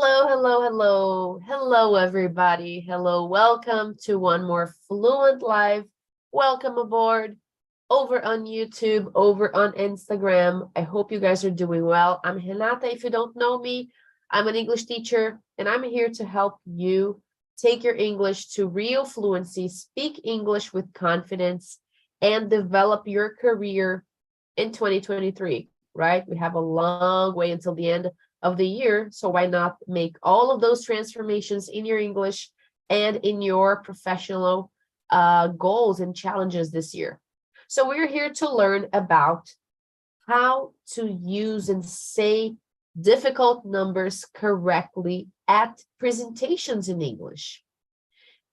Hello, hello, hello. Hello, everybody. Hello, welcome to one more Fluent Live. Welcome aboard over on YouTube, over on Instagram. I hope you guys are doing well. I'm Renata. If you don't know me, I'm an English teacher, and I'm here to help you take your English to real fluency, speak English with confidence, and develop your career in 2023, right? We have a long way until the end of the year, so why not make all of those transformations in your English and in your professional goals and challenges this year. So we're here to learn about how to use and say difficult numbers correctly at presentations in English.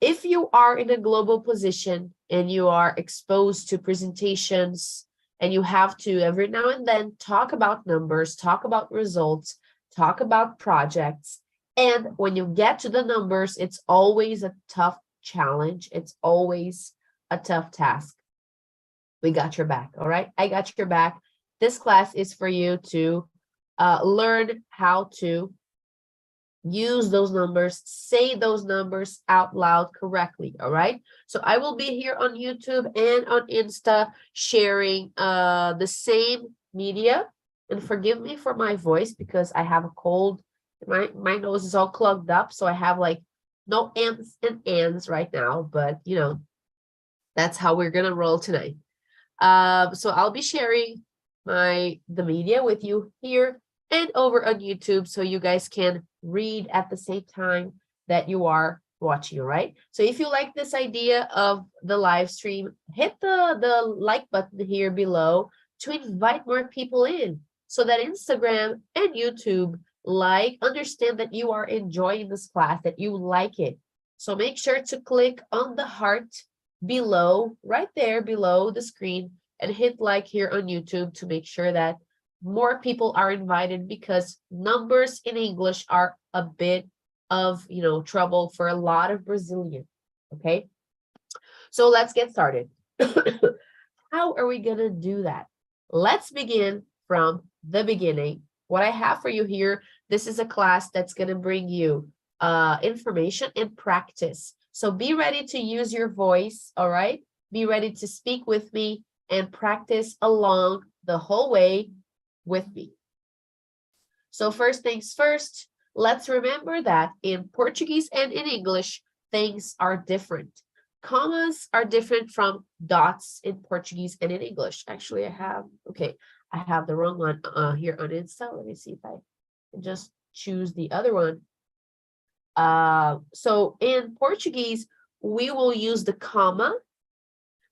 If you are in a global position and you are exposed to presentations and you have to every now and then talk about numbers, talk about results, talk about projects, and when you get to the numbers, it's always a tough challenge. It's always a tough task. We got your back, all right? I got your back. This class is for you to learn how to use those numbers, say those numbers out loud correctly, all right? So I will be here on YouTube and on Insta sharing the same media. And forgive me for my voice because I have a cold. My nose is all clogged up, so I have like no ants and ands right now, but you know, that's how we're gonna roll tonight. So I'll be sharing the media with you here and over on YouTube so you guys can read at the same time that you are watching, right? So if you like this idea of the live stream, hit the like button here below to invite more people in, so that Instagram and YouTube understand that you are enjoying this class, that you like it. So make sure to click on the heart below, right there below the screen, and hit like here on YouTube to make sure that more people are invited, because numbers in English are a bit of, trouble for a lot of Brazilians, okay? So let's get started. How are we gonna do that? Let's begin from the beginning. What I have for you here, this is a class that's going to bring you information and practice. So be ready to use your voice, all right? Be ready to speak with me and practice along the whole way with me. So first things first, let's remember that in Portuguese and in English, things are different. Commas are different from dots in Portuguese and in English. Actually, I have the wrong one here on Insta. Let me see if I can just choose the other one. So in Portuguese, we will use the comma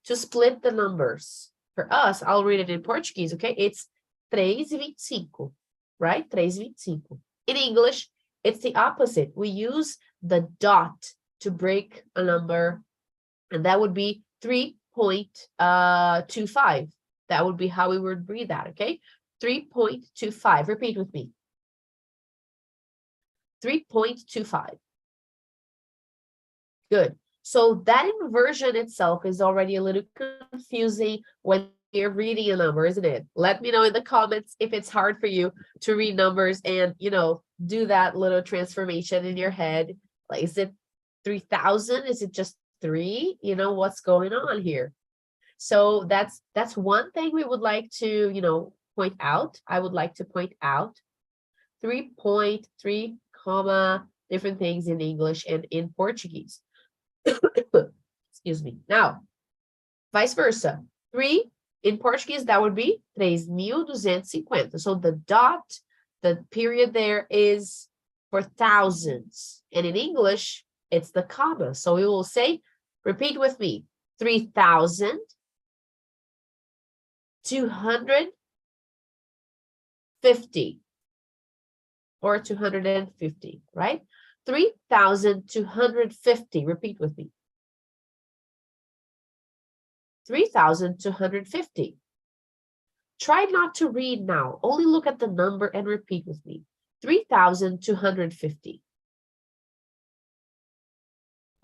to split the numbers. For us, I'll read it in Portuguese, okay? It's 3,25, right? 3,25. In English, it's the opposite. We use the dot to break a number, and that would be 3.25. That would be how we would read that, okay? 3.25. Repeat with me. 3.25. Good. So that inversion itself is already a little confusing when you're reading a number, isn't it? Let me know in the comments if it's hard for you to read numbers and, do that little transformation in your head. Like, is it 3,000? Is it just 3? What's going on here? So that's one thing we would like to, point out. I would like to point out 3.3, comma, different things in English and in Portuguese. Excuse me. Now, vice versa. 3 in Portuguese, that would be 3.250. So the dot, the period there is for thousands. And in English, it's the comma. So we will say, repeat with me, 3,250 or 250, right? 3,250. Repeat with me. 3,250. Try not to read now. Only look at the number and repeat with me. 3,250.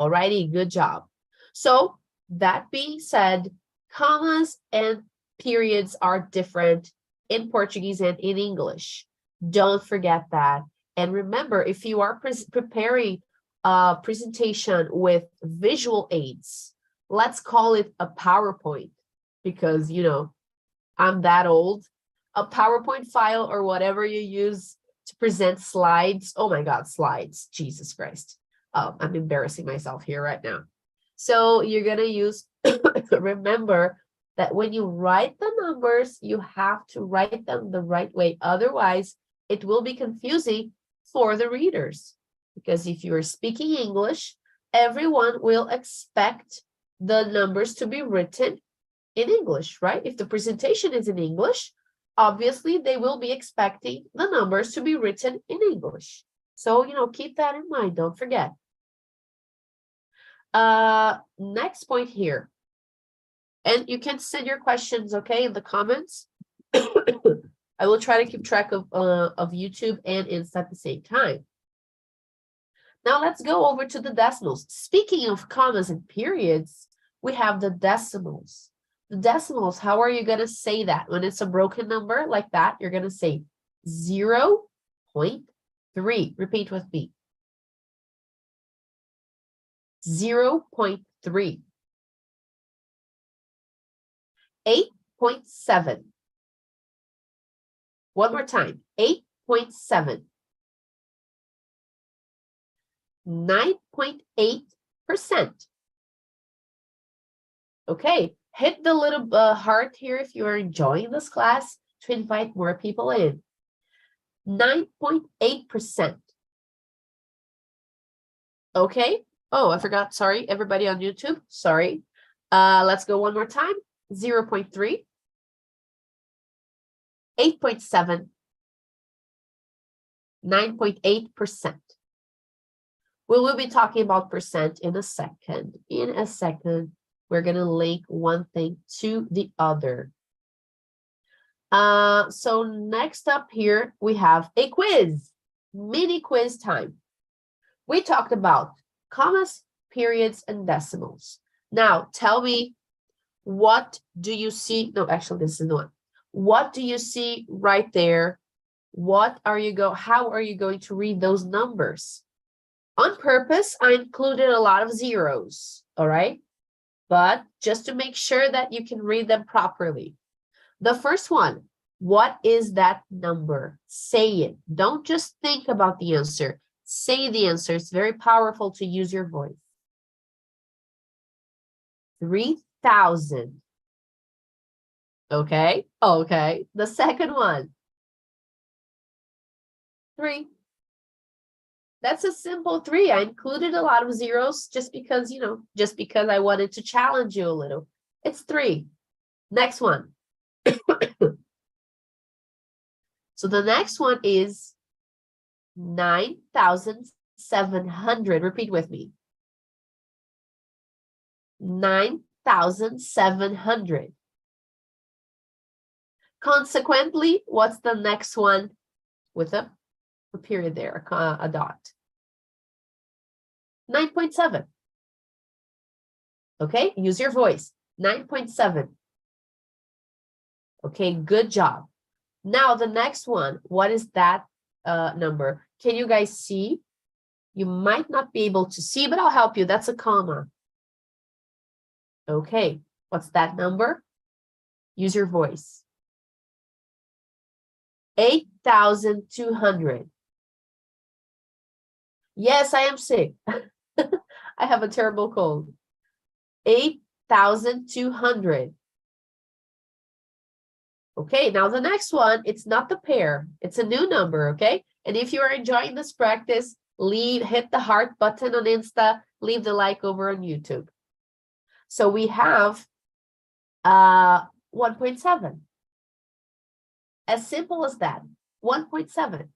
Alrighty, good job. So that being said, commas and periods are different in Portuguese and in English. Don't forget that. And remember, if you are preparing a presentation with visual aids, let's call it a PowerPoint, because, you know, I'm that old. A PowerPoint file or whatever you use to present slides. Oh my God, slides. Jesus Christ. I'm embarrassing myself here right now. So you're going to use, remember that when you write the numbers, you have to write them the right way. Otherwise, it will be confusing for the readers. Because if you are speaking English, everyone will expect the numbers to be written in English, right? If the presentation is in English, obviously they will be expecting the numbers to be written in English. So, you know, keep that in mind, don't forget. Next point here. And you can send your questions, okay, in the comments. I will try to keep track of YouTube and Insta at the same time. Now let's go over to the decimals. Speaking of commas and periods, we have the decimals. The decimals, how are you going to say that? When it's a broken number like that, you're going to say 0.3. Repeat with me. 0.3. 8.7. One more time. 8.7. 9.8%. Okay, hit the little heart here if you are enjoying this class to invite more people in. 9.8%. Okay. Oh, I forgot. Sorry, everybody on YouTube. Sorry. Let's go one more time. 0.3. 8.7. 9.8%. We will be talking about percent in a second. In a second, we're going to link one thing to the other. So next up here, we have a quiz, mini quiz time. We talked about commas, periods, and decimals. Now, tell me, what do you see? No, actually, this is the one. What do you see right there? How are you going to read those numbers? On purpose, I included a lot of zeros, all right? But just to make sure that you can read them properly. The first one, what is that number? Say it. Don't just think about the answer. Say the answer. It's very powerful to use your voice. 3,000. Okay, okay. The second one. 3. That's a simple 3. I included a lot of zeros just because, you know, just because I wanted to challenge you a little. It's 3. Next one. So the next one is 9,700. Repeat with me. 9,700. Consequently, what's the next one with a period there, a dot? 9.7. Okay, use your voice. 9.7. Okay, good job. Now the next one, what is that number? Can you guys see? You might not be able to see, but I'll help you. That's a comma. Okay, what's that number? Use your voice. 8,200. Yes, I am sick. I have a terrible cold. 8,200. Okay, now the next one, it's not the pair. It's a new number, okay? And if you are enjoying this practice, hit the heart button on Insta, leave the like over on YouTube. So we have 1.7. As simple as that, 1.7.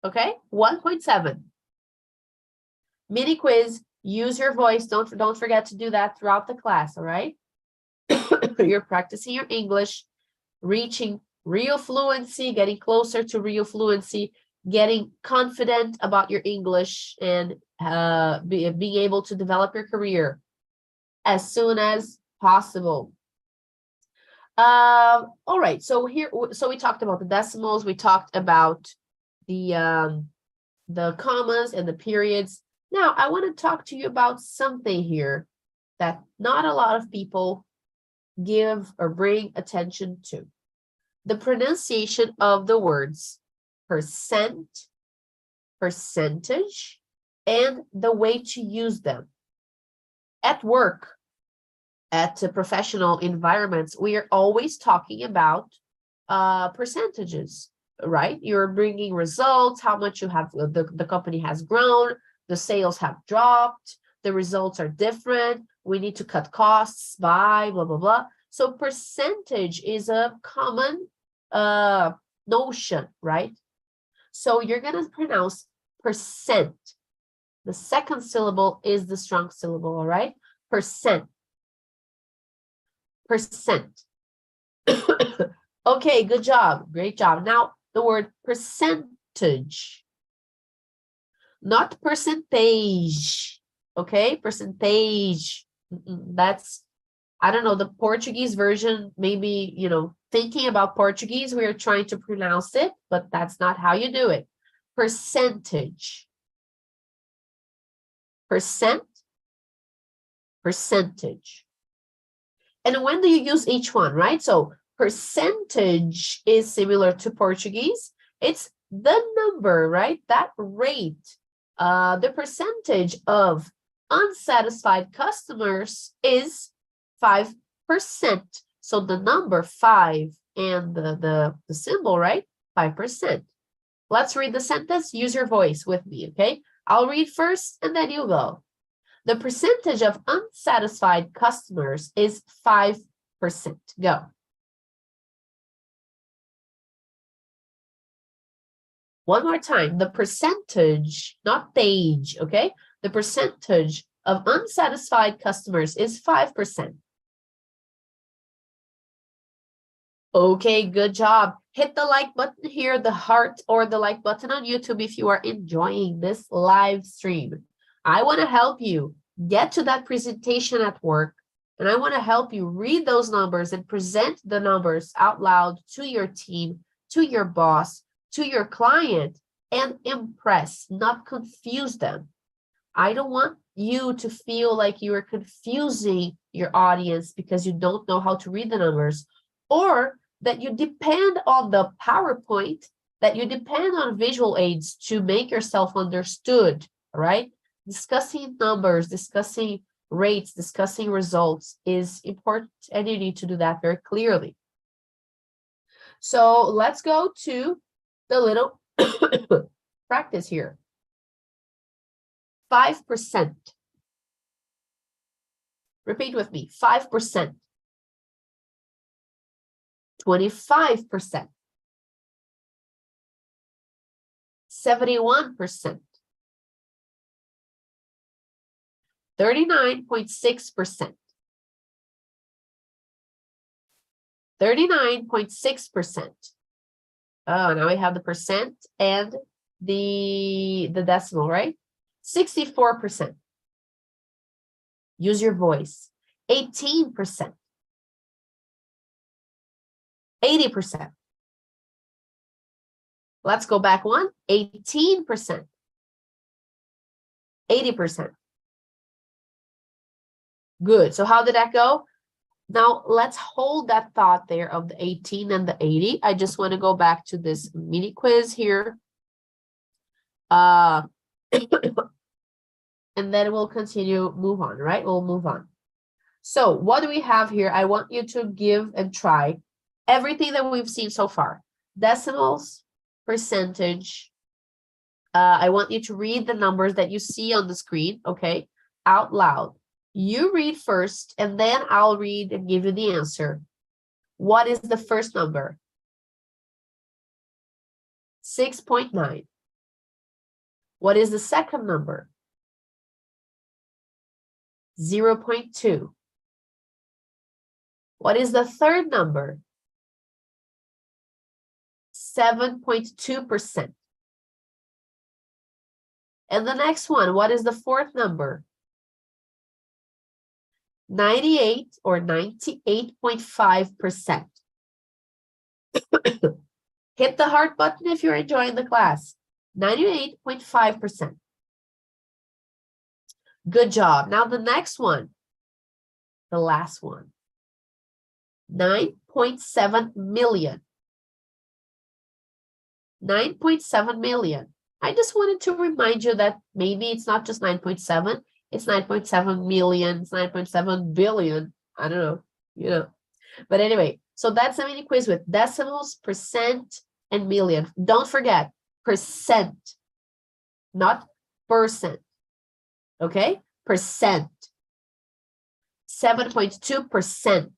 Okay, 1.7. Mini quiz, use your voice. Don't forget to do that throughout the class, all right? You're practicing your English, reaching real fluency, getting closer to real fluency, getting confident about your English, and being able to develop your career as soon as possible. All right, so we talked about the decimals, we talked about the commas and the periods. Now, I want to talk to you about something here that not a lot of people give or bring attention to. The pronunciation of the words percent, percentage, and the way to use them. At work, at professional environments, we are always talking about percentages, right? You're bringing results, how much you have, the company has grown, the sales have dropped, the results are different, we need to cut costs by blah, blah, blah. So percentage is a common notion, right? So you're going to pronounce percent. The second syllable is the strong syllable, all right? Percent. Percent. Okay, good job. Great job. Now, the word percentage. Not percentage. Okay, percentage. That's, I don't know, the Portuguese version, maybe, you know, thinking about Portuguese, we are trying to pronounce it, but that's not how you do it. Percentage. Percent, percentage. And when do you use each one, right? So percentage is similar to Portuguese. It's the number, right? That rate, the percentage of unsatisfied customers is 5%. So the number 5 and the symbol, right? 5%. Let's read the sentence. Use your voice with me, okay? I'll read first and then you go. The percentage of unsatisfied customers is 5%. Go. One more time. The percentage, not page, okay? The percentage of unsatisfied customers is 5%. Okay, good job. Hit the like button here, the heart or the like button on YouTube if you are enjoying this live stream. I want to help you get to that presentation at work, and I want to help you read those numbers and present the numbers out loud to your team, to your boss, to your client, and impress, not confuse them. I don't want you to feel like you are confusing your audience because you don't know how to read the numbers, or that you depend on the PowerPoint, that you depend on visual aids to make yourself understood, right? Discussing numbers, discussing rates, discussing results is important, and you need to do that very clearly. So let's go to the little practice here. 5%. Repeat with me, 5%. 25%. 71%. 39.6%. 39.6%. Oh, now we have the percent and the decimal, right? 64%. Use your voice. 18%. 80%. Let's go back one. 18%. 80%. Good. So how did that go? Now let's hold that thought there of the 18 and the 80. I just want to go back to this mini quiz here. And then we'll continue, move on, right? We'll move on. So what do we have here? I want you to give and try everything that we've seen so far. Decimals, percentage. I want you to read the numbers that you see on the screen, okay? Out loud. You read first, and then I'll read and give you the answer. What is the first number? 6.9. What is the second number? 0.2. What is the third number? 7.2%. And the next one, what is the fourth number? 98 or 98.5%. Hit the heart button if you're enjoying the class. 98.5%. Good job. Now the next one, the last one. 9.7 million. 9.7 million. I just wanted to remind you that maybe it's not just 9.7, it's 9.7 million, it's 9.7 billion. I don't know, But anyway, so that's a mini quiz with decimals, percent, and million. Don't forget, percent, not percent. Okay? Percent. 7.2%.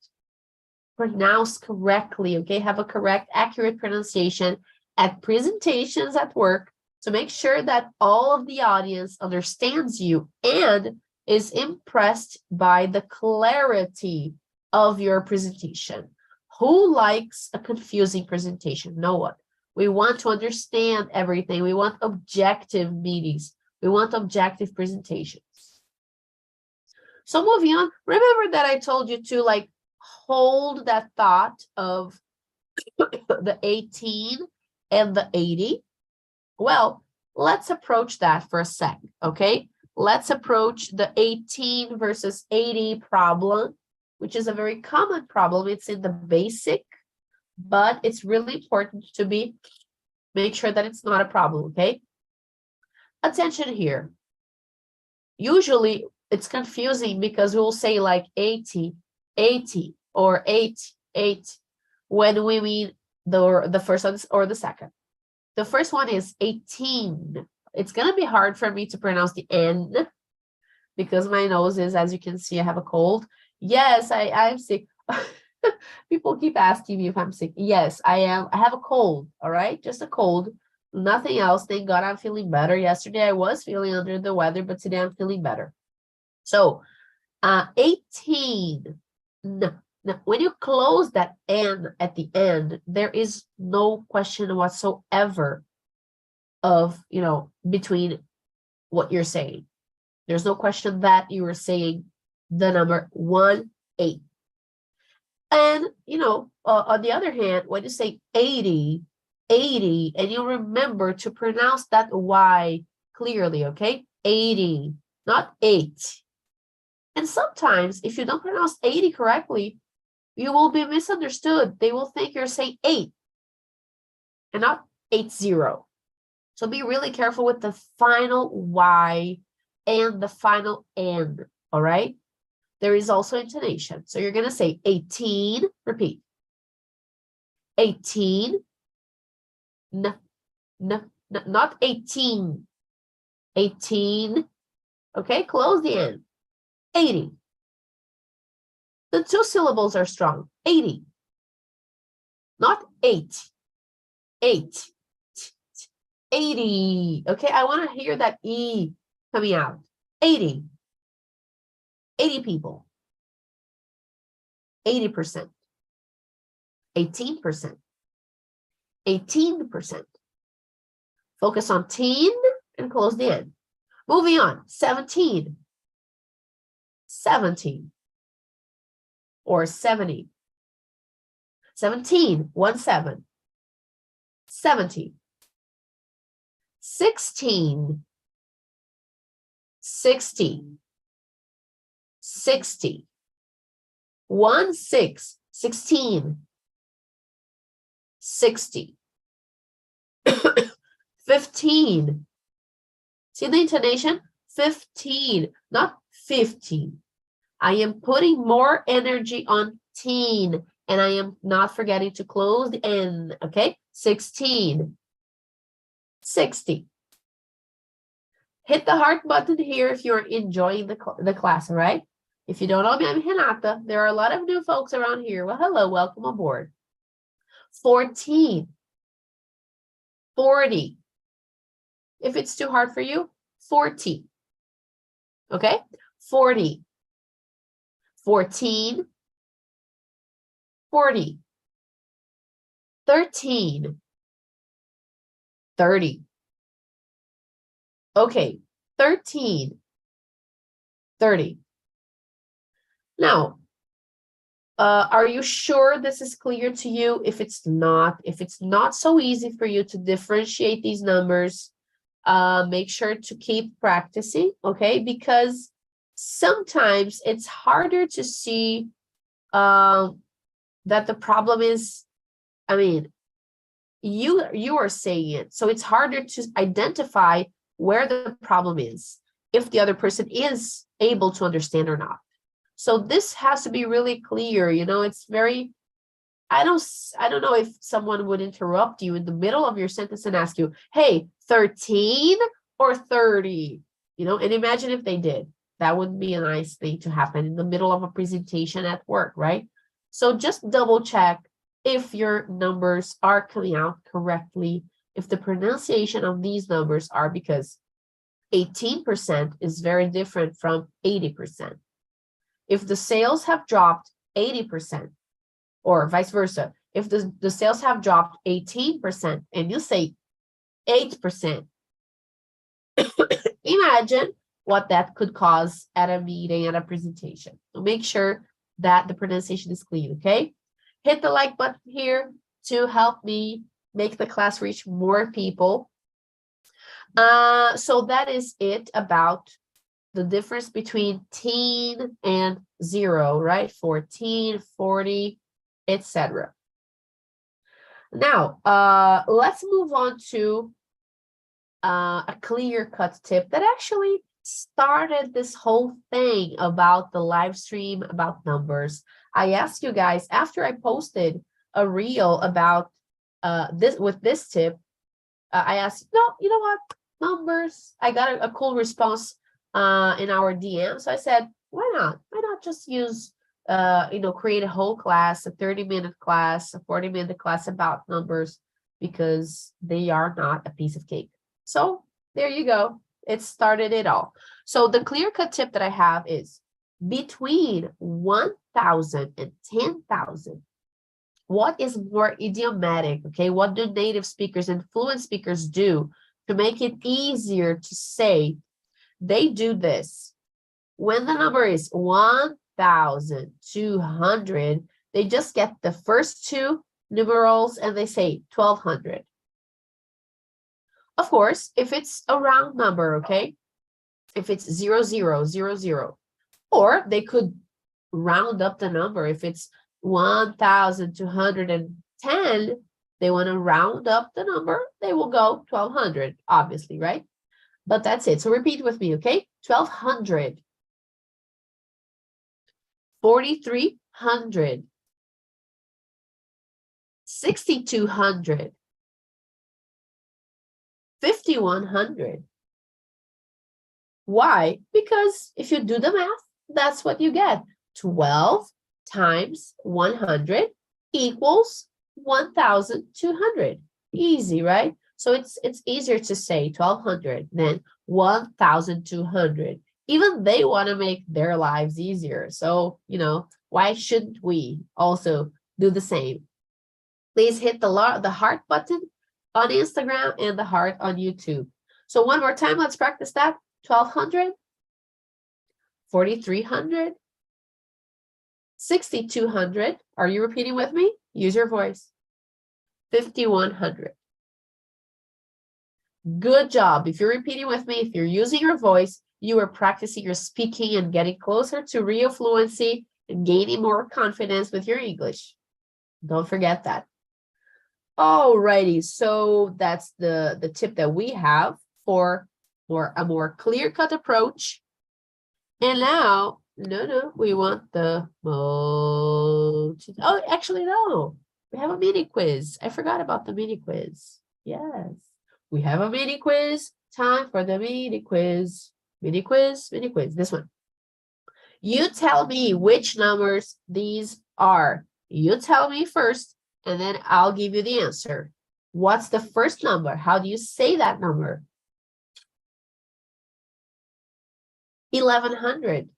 Pronounce correctly, okay? Have a correct, accurate pronunciation at presentations at work to make sure that all of the audience understands you and is impressed by the clarity of your presentation. Who likes a confusing presentation? No one. We want to understand everything. We want objective meetings. We want objective presentations. So moving on, remember that I told you to hold that thought of the 18 and the 80. Well, let's approach that for a second, okay? Let's approach the 18 versus 80 problem, which is a very common problem. It's in the basic, but it's really important to make sure that it's not a problem, okay? Attention here. Usually, it's confusing because we'll say 80, 80, or 8, 8, when we mean the first one or the second. The first one is 18. It's going to be hard for me to pronounce the N because my nose is, as you can see, I have a cold. Yes, I'm sick. People keep asking me if I'm sick. Yes, I am. I have a cold, all right? Just a cold. Nothing else. Thank God I'm feeling better. Yesterday I was feeling under the weather, but today I'm feeling better. So 18. No. When you close that N at the end, there is no question whatsoever of, between what you're saying. There's no question that you were saying the number 18. And, on the other hand, when you say 80, 80, and you remember to pronounce that Y clearly, okay? 80, not 8. And sometimes, if you don't pronounce 80 correctly, you will be misunderstood. They will think you're saying 8 and not 80. So be really careful with the final Y and the final N, all right? There is also intonation. So you're going to say 18, repeat. 18, not 18. 18, okay? Close the N. 80. The two syllables are strong. 80. Not 8. 8. 80. Okay, I want to hear that E coming out. 80. 80 people. 80%. 18%. 18%. Focus on teen and close the N. Moving on. 17. 17. Or 70. 17, 17. 70. 16. 60. 60. 16. 16. 60. 15. See the intonation? 15, not 15. I am putting more energy on teen, and I am not forgetting to close the N, okay? 16. 60. Hit the heart button here if you're enjoying the class, all right? If you don't know me, I'm Renata. There are a lot of new folks around here. Well, hello, welcome aboard. 14. 40. If it's too hard for you, 40. Okay? 40. 14. 40. 13. 30. Okay, 13. 30. Now, Are you sure this is clear to you? If it's not so easy for you to differentiate these numbers, make sure to keep practicing, okay? Because sometimes it's harder to see that the problem is, I mean, you are saying it, so it's harder to identify where the problem is, if the other person is able to understand or not. So this has to be really clear, you know, it's very, I don't know if someone would interrupt you in the middle of your sentence and ask you, hey, 13 or 30, you know, and imagine if they did. That wouldn't be a nice thing to happen in the middle of a presentation at work, right? So just double check if your numbers are coming out correctly, if the pronunciation of these numbers are, because 18% is very different from 80%. If the sales have dropped 80%, or vice versa, if the sales have dropped 18% and you say 8%, imagine what that could cause at a meeting, at a presentation. So make sure that the pronunciation is clean, okay? Hit the like button here to help me make the class reach more people. So that is it about the difference between teen and 0, right? 14, 40, etc. Now, let's move on to a clear-cut tip that actually started this whole thing about the live stream, about numbers. I asked you guys, after I posted a reel about this tip, I asked, no, you know what, numbers. I got a cool response in our DM. So I said, why not? Why not just use, create a whole class, a 30-minute class, a 40-minute class about numbers, because they are not a piece of cake. So there you go. It started it all. So the clear-cut tip that I have is between 1,000 and 10,000. What is more idiomatic, okay? What do native speakers and fluent speakers do to make it easier to say? They do this. When the number is 1,200, they just get the first two numerals and they say 1,200. Of course, if it's a round number, okay? If it's 0000, or they could round up the number. If it's 1,210, they want to round up the number, they will go 1,200, obviously, right? But that's it. So repeat with me, okay? 1,200. 4,300. 6,200. 5,100. Why? Because if you do the math, that's what you get. 12 times 100 equals 1,200. Easy, right? So it's easier to say 1,200 than 1,200. Even they want to make their lives easier. So, why shouldn't we also do the same? Please hit the heart button on Instagram and the heart on YouTube. So one more time, let's practice that. 1,200, 4,300, 6,200. Are you repeating with me? Use your voice. 5,100. Good job. If you're repeating with me, if you're using your voice, you are practicing your speaking and getting closer to real fluency and gaining more confidence with your English. Don't forget that. Alrighty, so that's the tip that we have for a more clear-cut approach. And now, we want the most. Oh, actually, no. We have a mini quiz. I forgot about the mini quiz. Yes, we have a mini quiz. Time for the mini quiz. Mini quiz, this one. You tell me which numbers these are. You tell me first, and then I'll give you the answer. What's the first number? How do you say that number? 1,100.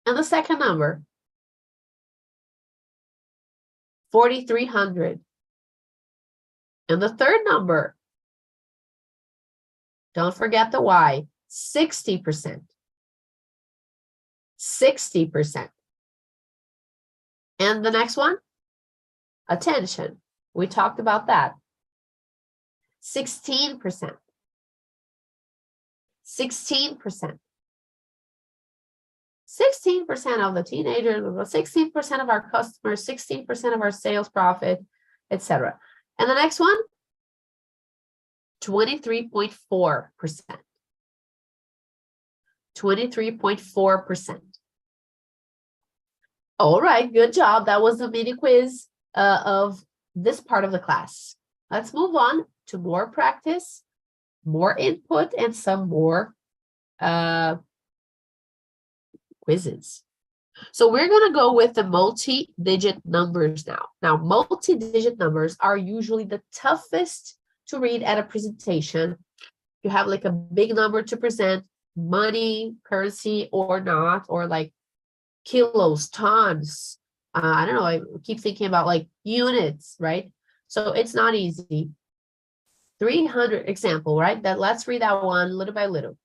And the second number? 4,300. And the third number? Don't forget the Y. 60%. 60%. And the next one, attention. We talked about that. 16%. 16%. 16% of the teenagers, 16% of our customers, 16% of our sales profit, etc. And the next one, 23.4%. 23.4%. All right, good job. That was the mini quiz of this part of the class. Let's move on to more practice, more input, and some more quizzes. So we're going to go with the multi-digit numbers now. Now, multi-digit numbers are usually the toughest to read at a presentation. You have like a big number to present, money, currency, or not, or like kilos, tons. I don't know, I keep thinking about like units, right? So it's not easy. 300 example, right? Let's read that one little by little.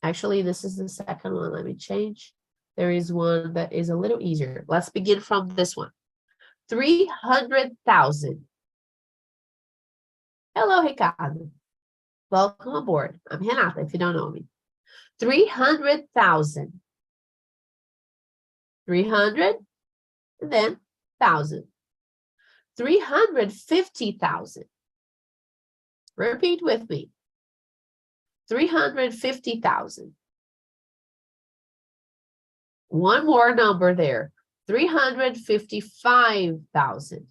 Actually, this is the second one. Let me change. There is one that is a little easier. Let's begin from this one. 300,000. Hello, Ricardo. Welcome aboard. I'm Renata, if you don't know me. 300,000. 300, and then 1,000. 350,000. Repeat with me. 350,000. One more number there. 355,000.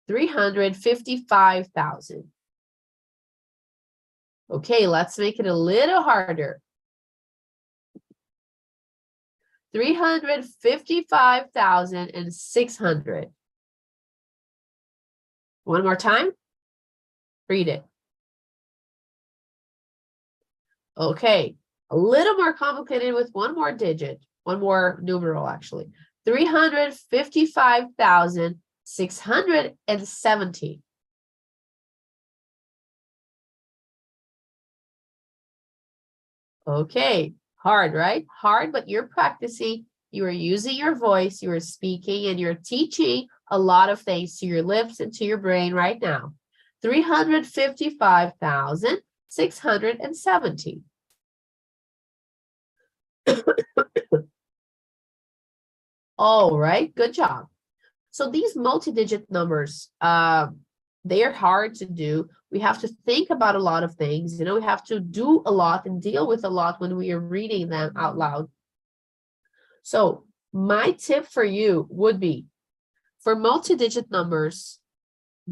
355,000. Okay, let's make it a little harder. 355,600. One more time. Read it. Okay, a little more complicated with one more digit, one more numeral actually. 355,670. Okay, hard, right? Hard, but you're practicing, you are using your voice, you are speaking, and you're teaching a lot of things to your lips and to your brain right now. 355,670. All right, good job. So these multi-digit numbers, they are hard to do. We have to think about a lot of things. You know, we have to do a lot and deal with a lot when we are reading them out loud. So my tip for you would be, for multi-digit numbers,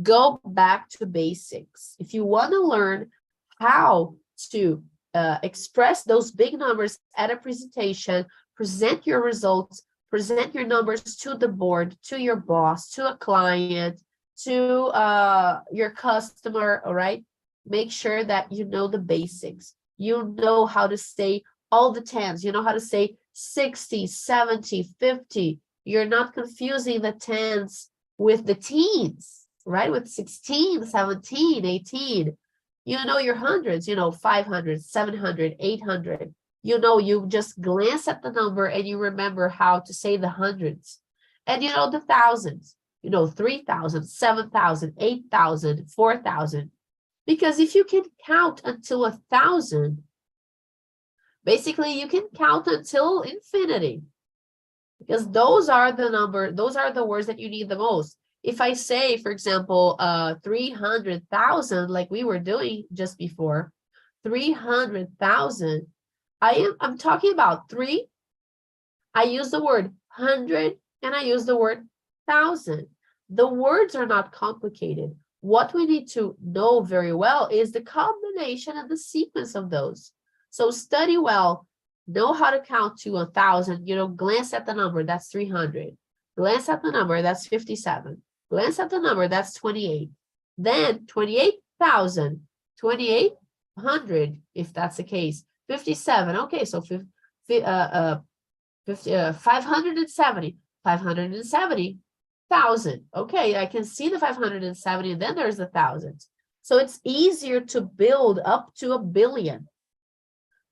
go back to basics. If you want to learn how to express those big numbers at a presentation, present your results, present your numbers to the board, to your boss, to a client, to your customer, all right? Make sure that you know the basics. You know how to say all the tens. You know how to say 60, 70, 50. You're not confusing the tens with the teens, right? With 16, 17, 18. You know your hundreds, you know, 500, 700, 800. You know, you just glance at the number and you remember how to say the hundreds. And you know the thousands, you know, 3,000, 7,000, 8,000, 4,000. Because if you can count until 1,000, basically you can count until infinity. Because those are the words that you need the most. If I say, for example, 300,000, like we were doing just before, 300,000, I'm talking about three. I use the word 100 and I use the word 1,000. The words are not complicated. What we need to know very well is the combination and the sequence of those. So study well, know how to count to 1,000, you know, glance at the number, that's 300. Glance at the number, that's 57. Glance at the number, that's 28. Then 28,000, 2,800, if that's the case. 57, okay, so 570, 570,000. Okay, I can see the 570, and then there's the thousands. So it's easier to build up to 1 billion.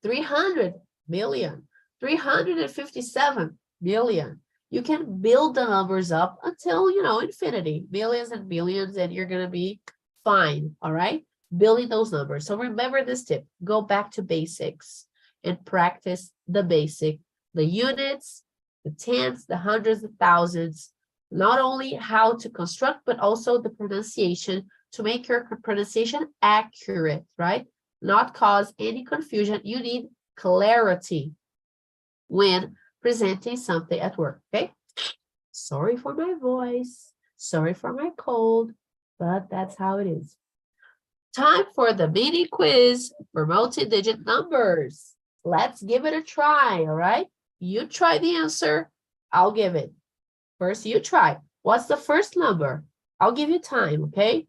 300 million, 357 million. You can build the numbers up until, you know, infinity, millions and billions, and you're going to be fine, all right? Building those numbers. So remember this tip. Go back to basics and practice the basic, the units, the tens, the hundreds, the thousands, not only how to construct, but also the pronunciation to make your pronunciation accurate, right? Not cause any confusion. You need clarity when presenting something at work, okay? Sorry for my voice. Sorry for my cold, but that's how it is. Time for the mini quiz for multi-digit numbers. Let's give it a try, all right? You try the answer, I'll give it. First, you try. What's the first number? I'll give you time, okay?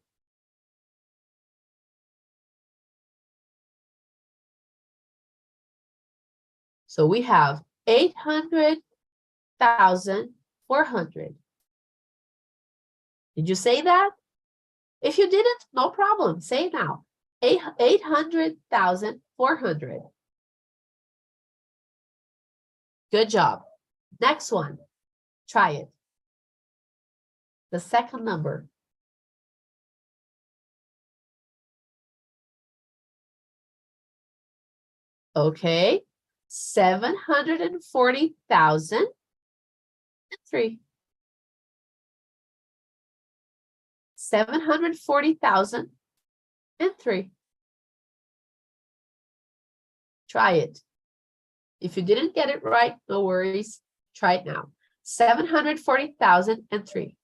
So we have 800,400. Did you say that? If you didn't, no problem. Say it now. 800,400. Good job. Next one. Try it. The second number. Okay. 740,003. 740,003. Try it. If you didn't get it right, no worries. Try it now. 740,003.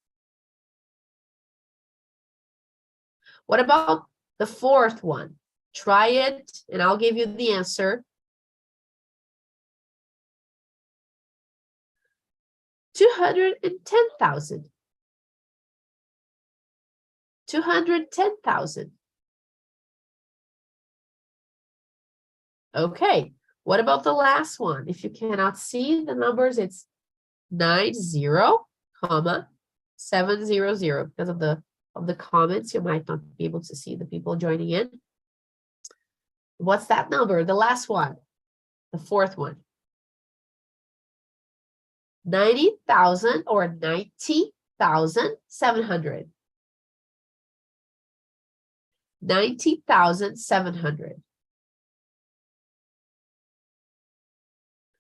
What about the fourth one? Try it, and I'll give you the answer. 210,000. 210,000. Okay, what about the last one? If you cannot see the numbers, it's 90,700. Because of the comments, you might not be able to see the people joining in. What's that number? The last one, the fourth one. 90,000 or 90,700. 90,700.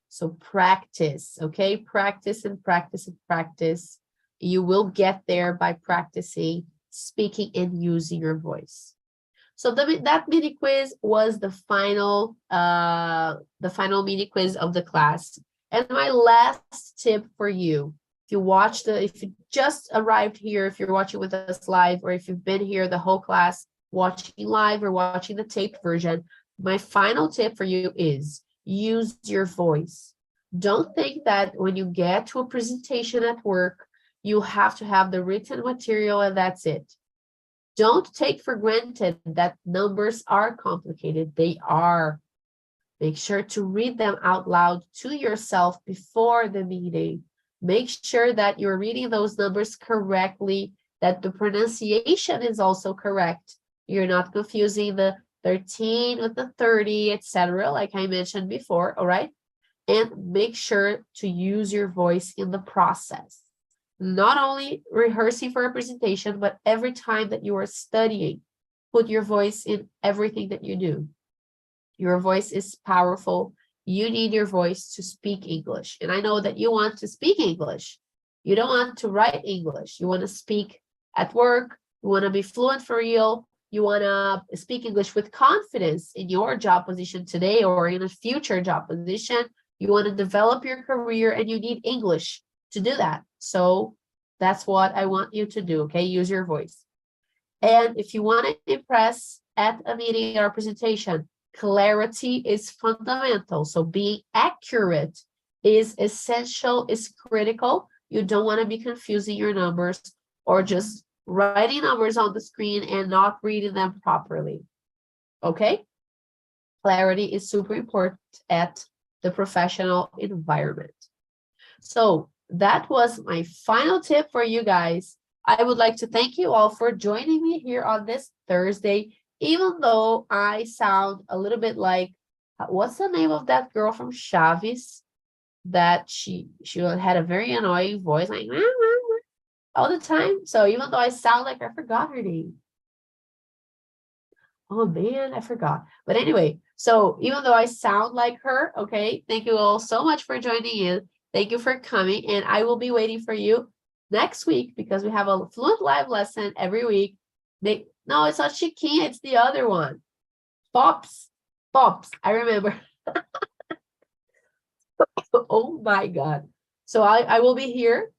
So practice, okay? Practice and practice and practice. You will get there by practicing speaking and using your voice. So that mini quiz was the final mini quiz of the class. And my last tip for you, if you just arrived here, if you're watching with us live, or if you've been here the whole class watching live or watching the taped version, my final tip for you is use your voice. Don't think that when you get to a presentation at work, you have to have the written material and that's it. Don't take for granted that numbers are complicated. They are. Make sure to read them out loud to yourself before the meeting. Make sure that you're reading those numbers correctly, that the pronunciation is also correct. You're not confusing the 13 with the 30, etc., like I mentioned before, all right? And make sure to use your voice in the process. Not only rehearsing for a presentation, but every time that you are studying, put your voice in everything that you do. Your voice is powerful. You need your voice to speak English. And I know that you want to speak English. You don't want to write English. You want to speak at work. You want to be fluent for real. You want to speak English with confidence in your job position today or in a future job position. You want to develop your career and you need English to do that. So that's what I want you to do, okay? Use your voice. And if you want to impress at a meeting or presentation, clarity is fundamental. So being accurate is essential, is critical. You don't want to be confusing your numbers or just writing numbers on the screen and not reading them properly. Okay? Clarity is super important at the professional environment. So that was my final tip for you guys. I would like to thank you all for joining me here on this Thursday, even though I sound a little bit like, what's the name of that girl from Chaves? that she had a very annoying voice, like all the time. So even though I sound like I forgot her name. Oh man, I forgot. But anyway, so even though I sound like her, okay, thank you all so much for joining in. Thank you for coming, and I will be waiting for you next week because we have a fluent live lesson every week. No, it's not Chiquinha, it's the other one. Pops, I remember. Oh my God. So I will be here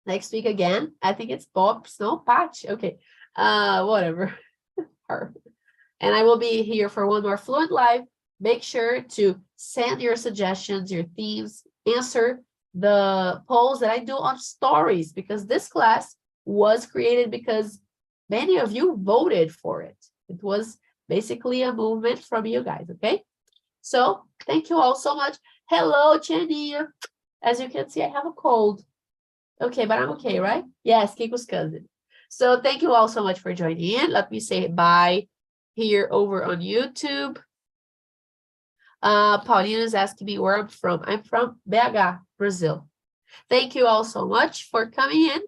next week again. I think it's Pops, no, Patch. Okay, whatever. Her. And I will be here for one more Fluent Live. Make sure to send your suggestions, your themes, answer the polls that I do on stories, because this class was created because many of you voted for it. It was basically a movement from you guys, okay? So thank you all so much. Hello, Jenny. As you can see, I have a cold. Okay, but I'm okay, right? Yes, Kiko's cousin. So thank you all so much for joining in. Let me say bye here over on YouTube. Paulina is asking me where I'm from. I'm from BH, Brazil. Thank you all so much for coming in.